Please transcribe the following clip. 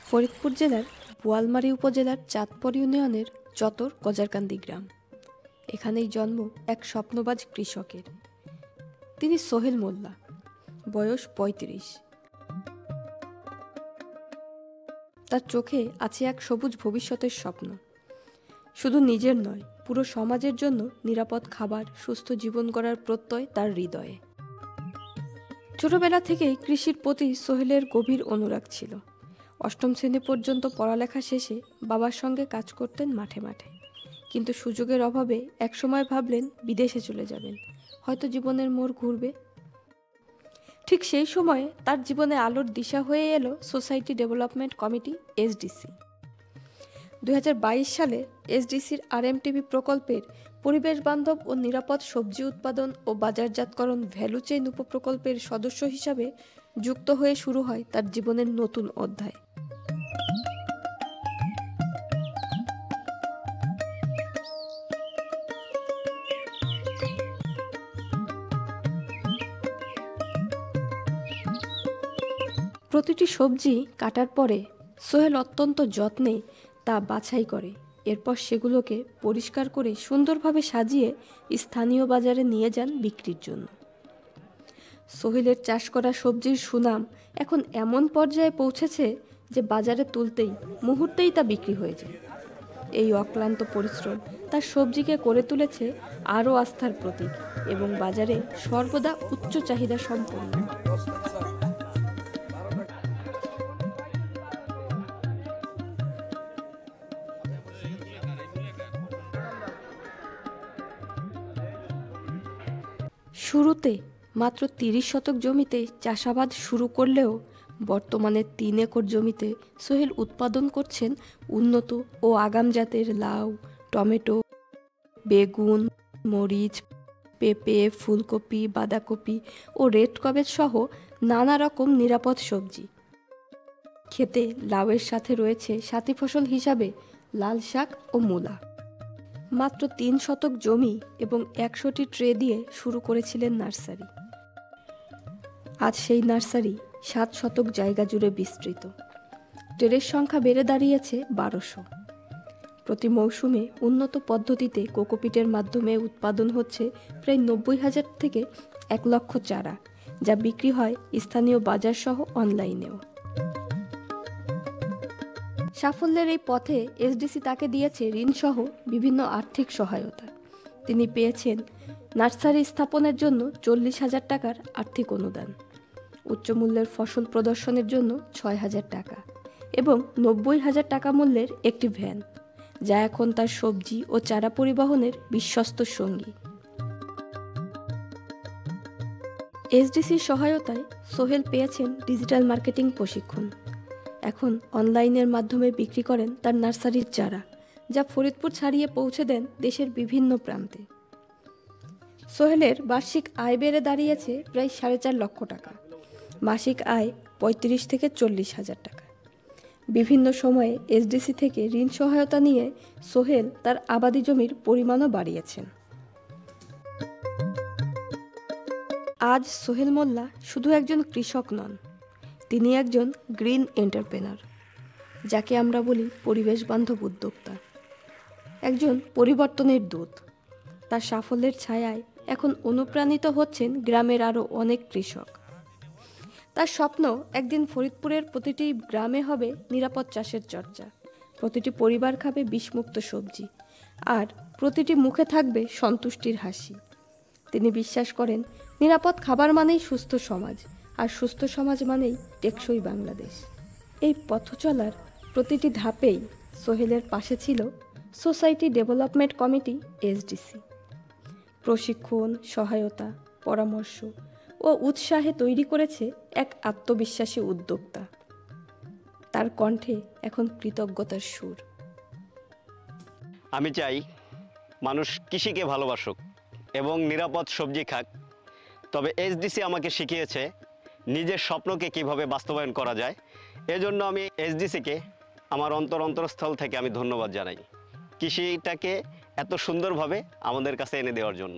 ফরিদপুর জেলার বোয়ালমারী উপজেলার চাঁদপুর ইউনিয়নের চতর গজারকান্দি গ্রাম। এখানেই জন্ম এক স্বপ্নবাজ কৃষকের। তিনি সোহেল মোল্লা, বয়স ৩৫। তার চোখে আছে এক সবুজ ভবিষ্যতের স্বপ্ন। শুধু নিজের নয়, পুরো সমাজের জন্য নিরাপদ খাবার, সুস্থ জীবন গড়ার প্রত্যয় তার হৃদয়ে। ছোটবেলা থেকেই কৃষির প্রতি সোহেলের গভীর অনুরাগ ছিল। অষ্টম শ্রেণী পর্যন্ত পড়ালেখা শেষে বাবার সঙ্গে কাজ করতেন মাঠে মাঠে। কিন্তু সুযোগের অভাবে একসময় ভাবলেন বিদেশে চলে যাবেন, হয়তো জীবনের মোড় ঘুরবে। ঠিক সেই সময়ে তার জীবনে আলোর দিশা হয়ে এলো সোসাইটি ডেভেলপমেন্ট কমিটি এসডিসি। 2022 সালে এসডিসির আরএমটিভি প্রকল্পের পরিবেশ বান্ধব ও নিরাপদ সবজি উৎপাদন ও বাজারজাতকরণ ভ্যালু চেইন উপপ্রকল্পের সদস্য হিসাবে যুক্ত হয়ে শুরু হয় তার জীবনের নতুন অধ্যায়। প্রতিটি সবজি কাটার পরে সোহেল অত্যন্ত যত্নে তা বাছাই করে। এরপর সেগুলোকে পরিষ্কার করে সুন্দরভাবে সাজিয়ে স্থানীয় বাজারে নিয়ে যান বিক্রির জন্য। সোহেলের চাষ করা সবজির সুনাম এখন এমন পর্যায়ে পৌঁছেছে যে বাজারে তুলতেই মুহূর্তেই তা বিক্রি হয়ে যায়। এই অক্লান্ত পরিশ্রম তার সবজিকে করে তুলেছে আরও আস্থার প্রতীক এবং বাজারে সর্বদা উচ্চ চাহিদা সম্পন্ন। শুরুতে মাত্র 30 শতক জমিতে চাষাবাদ শুরু করলেও বর্তমানে 3 একর জমিতে সোহেল উৎপাদন করছেন উন্নত ও আগাম জাতের লাউ, টমেটো, বেগুন, মরিচ, পেঁপে, ফুলকপি, বাঁধাকপি ও রেড কবেজ সহ নানা রকম নিরাপদ সবজি। খেতে লাউয়ের সাথে রয়েছে সাথী ফসল হিসাবে লাল শাক ও মূলা। মাত্র 3 শতক জমি এবং 100টি ট্রে দিয়ে শুরু করেছিলেন নার্সারি। আজ সেই নার্সারি 7 শতক জায়গা জুড়ে বিস্তৃত। ট্রের সংখ্যা বেড়ে দাঁড়িয়েছে 1200। প্রতি মৌসুমে উন্নত পদ্ধতিতে কোকোপিটের মাধ্যমে উৎপাদন হচ্ছে প্রায় 90,000 থেকে 1 লক্ষ চারা, যা বিক্রি হয় স্থানীয় বাজার সহ অনলাইনেও। সাফল্যের এই পথে এসডিসি তাকে দিয়েছে ঋণসহ বিভিন্ন আর্থিক সহায়তা। তিনি পেয়েছেন নার্সারি স্থাপনের জন্য 40,000 টাকার আর্থিক অনুদান, উচ্চমূল্যের ফসল প্রদর্শনের জন্য 6,000 টাকা এবং 90,000 টাকা মূল্যের একটি ভ্যান, যা এখন তার সবজি ও চারা পরিবহনের বিশ্বস্ত সঙ্গী। এসডিসির সহায়তায় সোহেল পেয়েছেন ডিজিটাল মার্কেটিং প্রশিক্ষণ। এখন অনলাইনের মাধ্যমে বিক্রি করেন তার নার্সারির চারা, যা ফরিদপুর ছাড়িয়ে পৌঁছে দেন দেশের বিভিন্ন প্রান্তে। সোহেলের বার্ষিক আয় বেড়ে দাঁড়িয়েছে প্রায় 4.5 লক্ষ টাকা। মাসিক আয় 35 থেকে 40,000 টাকা। বিভিন্ন সময়ে এসডিসি থেকে ঋণ সহায়তা নিয়ে সোহেল তার আবাদি জমির পরিমাণও বাড়িয়েছেন। আজ সোহেল মোল্লা শুধু একজন কৃষক নন, তিনি একজন গ্রিন এন্টারপ্রেনার, যাকে আমরা বলি পরিবেশ বান্ধব উদ্যোক্তা, একজন পরিবর্তনের দূত। তার সাফল্যের ছায়ায় এখন অনুপ্রাণিত হচ্ছেন গ্রামের আরও অনেক কৃষক। তার স্বপ্ন একদিন ফরিদপুরের প্রতিটি গ্রামে হবে নিরাপদ চাষের চর্চা, প্রতিটি পরিবার খাবে বিষমুক্ত সবজি, আর প্রতিটি মুখে থাকবে সন্তুষ্টির হাসি। তিনি বিশ্বাস করেন নিরাপদ খাবার মানেই সুস্থ সমাজ, আর সুস্থ সমাজ মানেই টেকসই বাংলাদেশ। এই পথ চলার প্রতিটি ধাপেই সোহেলের পাশে ছিল সোসাইটি ডেভেলপমেন্ট কমিটি এসডিসি। প্রশিক্ষণ, সহায়তা, পরামর্শ ও উৎসাহে তৈরি করেছে এক আত্মবিশ্বাসী উদ্যোক্তা। তার কণ্ঠে এখন কৃতজ্ঞতার সুর। আমি চাই মানুষ কৃষিকে ভালোবাসুক এবং নিরাপদ সবজি খাক। তবে এসডিসি আমাকে শিখিয়েছে নিজের স্বপ্নকে কিভাবে বাস্তবায়ন করা যায়। এজন্য আমি এসডিসিকে আমার অন্তরস্থল থেকে আমি ধন্যবাদ জানাই, কৃষিটাকে এত সুন্দরভাবে আমাদের কাছে এনে দেওয়ার জন্য।